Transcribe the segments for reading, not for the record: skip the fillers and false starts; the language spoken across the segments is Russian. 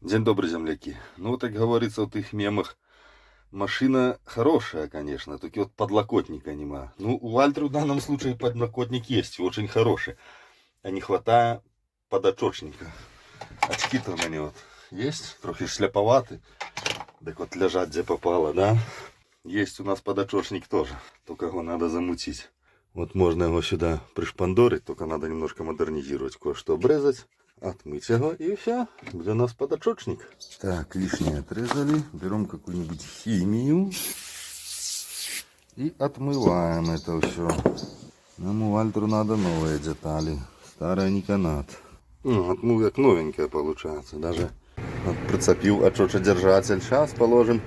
День добрый, земляки. Ну, вот, как говорится в их мемах, машина хорошая, конечно, только вот подлокотника нема. Ну, у Альтры в данном случае подлокотник есть, очень хороший. А не хватает подочечника. Очки-то у меня вот есть, трохи шляповаты. Так вот лежат где попало, да? Есть у нас подочечник тоже, только его надо замутить. Вот можно его сюда пришпандорить, только надо немножко модернизировать, кое-что обрезать. Отмыть его, и все. Для нас подочечник. Так, лишнее отрезали. Берем какую-нибудь химию. И отмываем это все. Нам у Альтру надо новые детали. Старая не канат. Ну, отмыл как новенькая получается. Даже вот, прицепил очочедержатель. Сейчас положим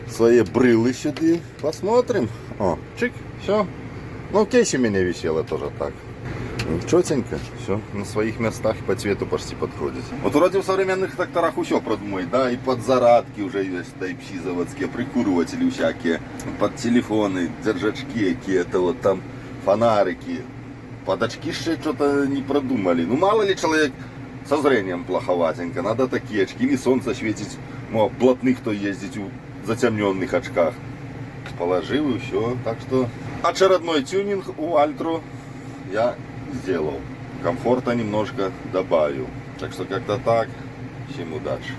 свои брылы сюда. Посмотрим. О, чик, все. Ну, в кейсе у меня висело тоже так. Четенько, все на своих местах по цвету почти подходит. Вот вроде в современных тракторах все продумают, да, и под зарадки уже есть Type-C заводские, прикуриватели всякие, под телефоны, держачки какие-то, вот там фонарики. Под очки еще что-то не продумали. Ну, мало ли человек со зрением плоховатенько, надо такие очки, или солнце светить, ну, блатных кто ездить в затемненных очках. Положил и все, так что очередной тюнинг у Альтру я сделал. Комфорта немножко добавил. Так что как-то так. Всем удачи.